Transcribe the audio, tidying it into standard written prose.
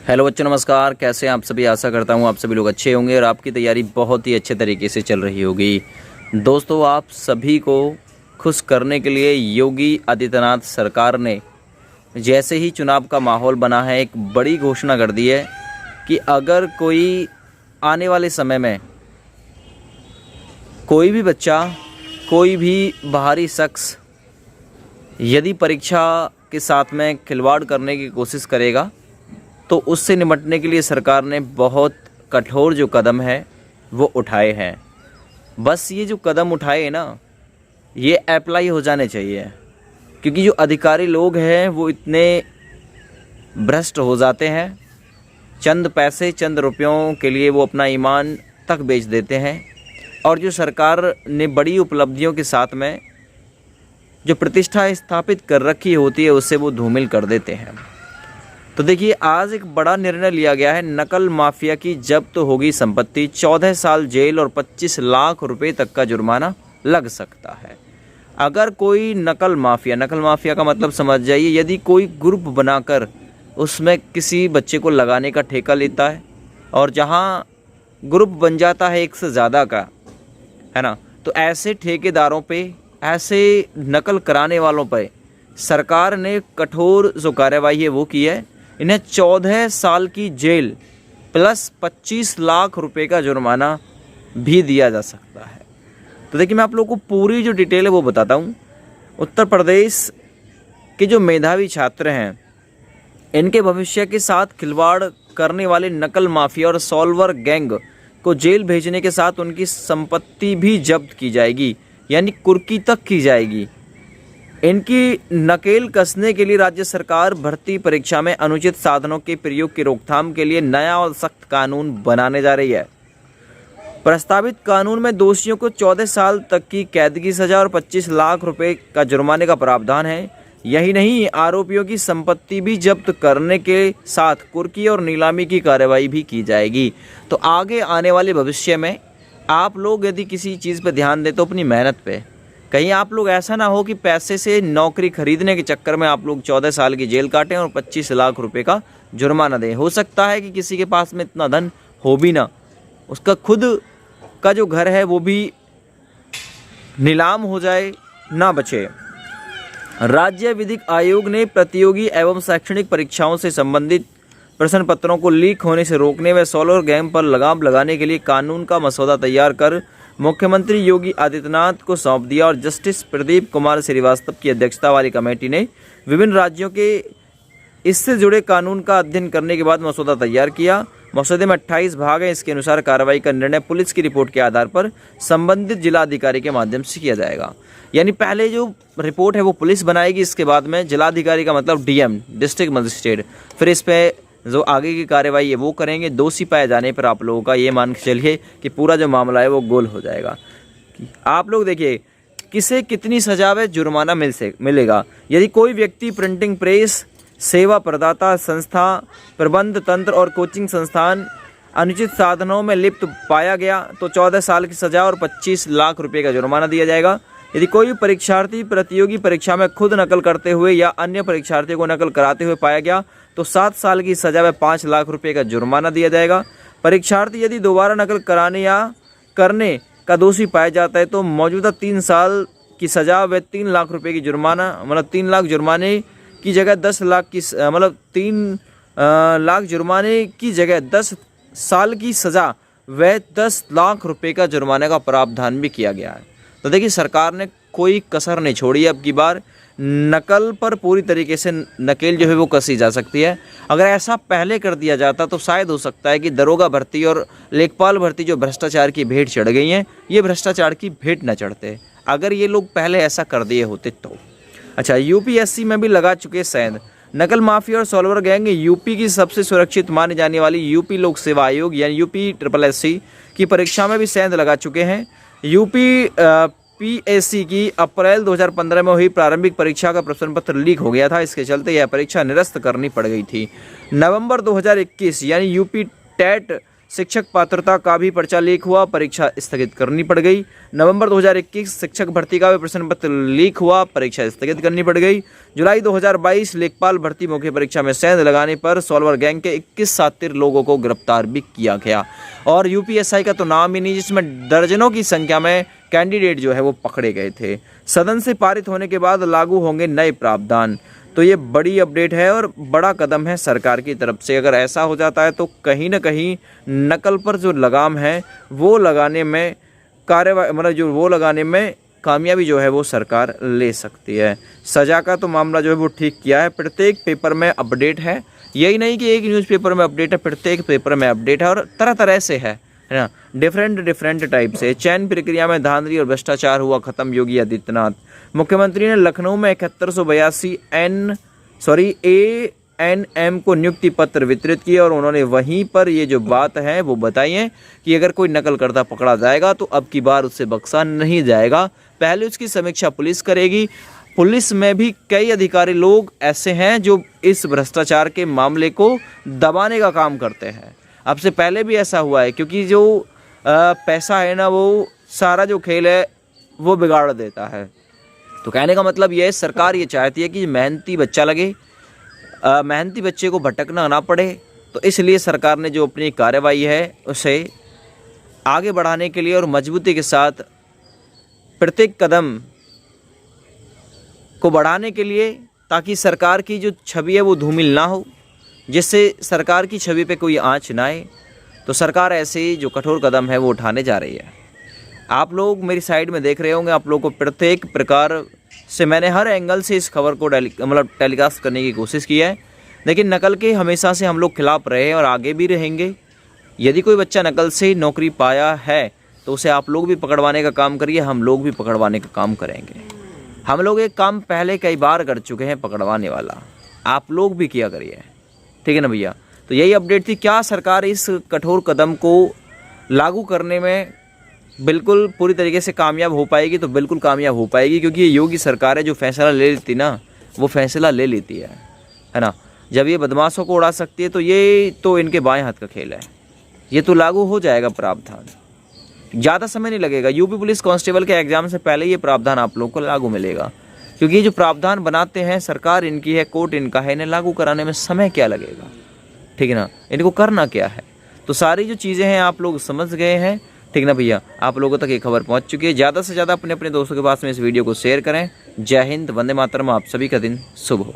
Hello बच्चों, नमस्कार। कैसे हैं आप सभी? आशा करता हूं आप सभी लोग अच्छे होंगे और आपकी तैयारी बहुत ही अच्छे तरीके से चल रही होगी। दोस्तों, आप सभी को खुश करने के लिए योगी आदित्यनाथ सरकार ने जैसे ही चुनाव का माहौल बना है, एक बड़ी घोषणा कर दी है कि अगर कोई आने वाले समय में कोई भी बच्चा, कोई भी बाहरी शख्स यदि परीक्षा के साथ में खिलवाड़ करने की कोशिश करेगा तो उससे निपटने के लिए सरकार ने बहुत कठोर जो कदम है वो उठाए हैं। बस ये जो कदम उठाए हैं ना, ये अप्लाई हो जाने चाहिए, क्योंकि जो अधिकारी लोग हैं वो इतने भ्रष्ट हो जाते हैं, चंद पैसे चंद रुपयों के लिए वो अपना ईमान तक बेच देते हैं और जो सरकार ने बड़ी उपलब्धियों के साथ में जो प्रतिष्ठा स्थापित कर रखी होती है उससे वो धूमिल कर देते हैं। तो देखिए, आज एक बड़ा निर्णय लिया गया है। नकल माफिया की जब्त होगी संपत्ति, 14 साल जेल और 25 लाख रुपए तक का जुर्माना लग सकता है। अगर कोई नकल माफिया का मतलब समझ जाइए, यदि कोई ग्रुप बनाकर उसमें किसी बच्चे को लगाने का ठेका लेता है और जहां ग्रुप बन जाता है एक से ज़्यादा का, है ना, तो ऐसे ठेकेदारों पे, ऐसे नकल कराने वालों पे सरकार ने कठोर जो कार्रवाई है वो की है। इन्हें 14 साल की जेल प्लस 25 लाख रुपए का जुर्माना भी दिया जा सकता है। तो देखिए, मैं आप लोगों को पूरी जो डिटेल है वो बताता हूँ। उत्तर प्रदेश के जो मेधावी छात्र हैं, इनके भविष्य के साथ खिलवाड़ करने वाले नकल माफिया और सॉल्वर गैंग को जेल भेजने के साथ उनकी संपत्ति भी जब्त की जाएगी, यानी कुर्की तक की जाएगी। इनकी नकेल कसने के लिए राज्य सरकार भर्ती परीक्षा में अनुचित साधनों के प्रयोग की रोकथाम के लिए नया और सख्त कानून बनाने जा रही है। प्रस्तावित कानून में दोषियों को 14 साल तक की कैद की सजा और 25 लाख रुपए का जुर्माने का प्रावधान है। यही नहीं, आरोपियों की संपत्ति भी जब्त करने के साथ कुर्की और नीलामी की कार्रवाई भी की जाएगी। तो आगे आने वाले भविष्य में आप लोग यदि किसी चीज़ पर ध्यान दें तो अपनी मेहनत पे, कहीं आप लोग ऐसा ना हो कि पैसे से नौकरी खरीदने के चक्कर में आप लोग 14 साल की जेल काटें और 25 लाख रुपए का जुर्माना दें। हो सकता है कि किसी के पास में इतना धन हो भी ना, उसका खुद का जो घर है वो भी नीलाम हो जाए, ना बचे। राज्य विधिक आयोग ने प्रतियोगी एवं शैक्षणिक परीक्षाओं से संबंधित प्रश्न पत्रों को लीक होने से रोकने व सोलर गैंग पर लगाम लगाने के लिए कानून का मसौदा तैयार कर मुख्यमंत्री योगी आदित्यनाथ को सौंप दिया और जस्टिस प्रदीप कुमार श्रीवास्तव की अध्यक्षता वाली कमेटी ने विभिन्न राज्यों के इससे जुड़े कानून का अध्ययन करने के बाद मसौदा तैयार किया। मसौदे में 28 भाग हैं। इसके अनुसार कार्रवाई का निर्णय पुलिस की रिपोर्ट के आधार पर संबंधित जिला अधिकारी के माध्यम से किया जाएगा। यानी पहले जो रिपोर्ट है वो पुलिस बनाएगी, इसके बाद में जिलाधिकारी का मतलब डीएम, डिस्ट्रिक्ट मजिस्ट्रेट, फिर इस पे जो आगे की कार्रवाई है वो करेंगे। दोषी पाए जाने पर आप लोगों का ये मान के चलिए कि पूरा जो मामला है वो गोल हो जाएगा। आप लोग देखिए, किसे कितनी सजा व जुर्माना मिलेगा। यदि कोई व्यक्ति प्रिंटिंग प्रेस, सेवा प्रदाता संस्था, प्रबंध तंत्र और कोचिंग संस्थान अनुचित साधनों में लिप्त पाया गया तो 14 साल की सजा और 25 लाख रुपए का जुर्माना दिया जाएगा। यदि कोई परीक्षार्थी प्रतियोगी परीक्षा में खुद नकल करते हुए या अन्य परीक्षार्थियों को नकल कराते हुए पाया गया तो 7 साल की सजा व 5 लाख रुपए का जुर्माना दिया जाएगा। परीक्षार्थी यदि दोबारा नकल कराने या करने का दोषी पाया जाता है तो मौजूदा 3 साल की सजा व 3 लाख रुपए की जुर्माना, मतलब 3 लाख जुर्माने की जगह 10 लाख की, मतलब 3 लाख जुर्माने की जगह 10 साल की सजा व 10 लाख रुपए का जुर्माने का प्रावधान भी किया गया है। तो देखिए, सरकार ने कोई कसर नहीं छोड़ी है। अब की बार नकल पर पूरी तरीके से नकेल जो है वो कसी जा सकती है। अगर ऐसा पहले कर दिया जाता तो शायद हो सकता है कि दरोगा भर्ती और लेखपाल भर्ती जो भ्रष्टाचार की भेंट चढ़ गई हैं, ये भ्रष्टाचार की भेंट न चढ़ते अगर ये लोग पहले ऐसा कर दिए होते तो। अच्छा, यूपीएससी में भी लगा चुके सेंध। नकल माफिया और सॉल्वर गैंग यूपी की सबसे सुरक्षित माने जाने वाली यूपी लोक सेवा आयोग यानी यूपी SSSC की परीक्षा में भी सेंध लगा चुके हैं। यूपी PSC की अप्रैल 2015 में हुई प्रारंभिक परीक्षा का प्रश्न पत्र लीक हो गया था। इसके चलते यह परीक्षा निरस्त करनी पड़ गई थी। नवंबर 2021 यानी यूपी टेट शिक्षक पात्रता का भी पर्चा लीक हुआ, परीक्षा स्थगित करनी पड़ गई। नवंबर 2021 शिक्षक भर्ती का भी प्रश्न पत्र लीक हुआ, परीक्षा स्थगित करनी पड़ गई। जुलाई 2022 लेखपाल भर्ती मुख्य परीक्षा में सेंध लगाने पर सॉल्वर गैंग के 21 शातिर लोगों को गिरफ्तार भी किया गया। और यूपीएससी का तो नाम ही नहीं, जिसमें दर्जनों की संख्या में कैंडिडेट जो है वो पकड़े गए थे। सदन से पारित होने के बाद लागू होंगे नए प्रावधान। तो ये बड़ी अपडेट है और बड़ा कदम है सरकार की तरफ से। अगर ऐसा हो जाता है तो कहीं ना कहीं नकल पर जो लगाम है वो लगाने में कार्यवाही, मतलब जो वो लगाने में कामयाबी जो है वो सरकार ले सकती है। सजा का तो मामला जो है वो ठीक किया है, प्रत्येक पेपर में अपडेट है। यही नहीं कि एक न्यूज़पेपर में अपडेट है, प्रत्येक पेपर में अपडेट है और तरह तरह से है ना, डिफरेंट टाइप से। चयन प्रक्रिया में धांधली और भ्रष्टाचार हुआ खत्म, योगी आदित्यनाथ। मुख्यमंत्री ने लखनऊ में 7182 ANM को नियुक्ति पत्र वितरित किए और उन्होंने वहीं पर ये जो बात है वो बताई है कि अगर कोई नकल करता पकड़ा जाएगा तो अब की बार उससे बख्शा नहीं जाएगा। पहले उसकी समीक्षा पुलिस करेगी। पुलिस में भी कई अधिकारी लोग ऐसे हैं जो इस भ्रष्टाचार के मामले को दबाने का काम करते हैं। अब से पहले भी ऐसा हुआ है, क्योंकि जो पैसा है ना वो सारा जो खेल है वो बिगाड़ देता है। तो कहने का मतलब ये है, सरकार ये चाहती है कि मेहनती बच्चा लगे, मेहनती बच्चे को भटकना ना पड़े। तो इसलिए सरकार ने जो अपनी कार्रवाई है उसे आगे बढ़ाने के लिए और मजबूती के साथ प्रत्येक कदम को बढ़ाने के लिए, ताकि सरकार की जो छवि है वो धूमिल ना हो, जिससे सरकार की छवि पे कोई आंच ना आए। तो सरकार ऐसे जो कठोर कदम है वो उठाने जा रही है। आप लोग मेरी साइड में देख रहे होंगे, आप लोग को प्रत्येक प्रकार से मैंने हर एंगल से इस खबर को टेलीकास्ट करने की कोशिश की है। लेकिन नकल के हमेशा से हम लोग खिलाफ रहे हैं और आगे भी रहेंगे। यदि कोई बच्चा नकल से नौकरी पाया है तो उसे आप लोग भी पकड़वाने का काम करिए, हम लोग भी पकड़वाने का काम करेंगे। हम लोग एक काम पहले कई बार कर चुके हैं पकड़वाने वाला, आप लोग भी किया करिए, ठीक है ना भैया। तो यही अपडेट थी। क्या सरकार इस कठोर कदम को लागू करने में बिल्कुल पूरी तरीके से कामयाब हो पाएगी? तो बिल्कुल कामयाब हो पाएगी, क्योंकि ये योगी सरकार है, जो फैसला ले लेती ना वो फैसला ले लेती है ना। जब ये बदमाशों को उड़ा सकती है तो ये तो इनके बाएं हाथ का खेल है। ये तो लागू हो जाएगा प्रावधान, ज़्यादा समय नहीं लगेगा। यूपी पुलिस कांस्टेबल के एग्जाम से पहले ये प्रावधान आप लोगों को लागू मिलेगा, क्योंकि ये जो प्रावधान बनाते हैं सरकार इनकी है, कोर्ट इनका है, इन्हें लागू कराने में समय क्या लगेगा, ठीक है ना, इनको करना क्या है। तो सारी जो चीज़ें हैं आप लोग समझ गए हैं, ठीक ना भैया। आप लोगों तक ये खबर पहुंच चुकी है। ज़्यादा से ज़्यादा अपने दोस्तों के पास में इस वीडियो को शेयर करें। जय हिंद, वंदे मातरम। आप सभी का दिन शुभ हो।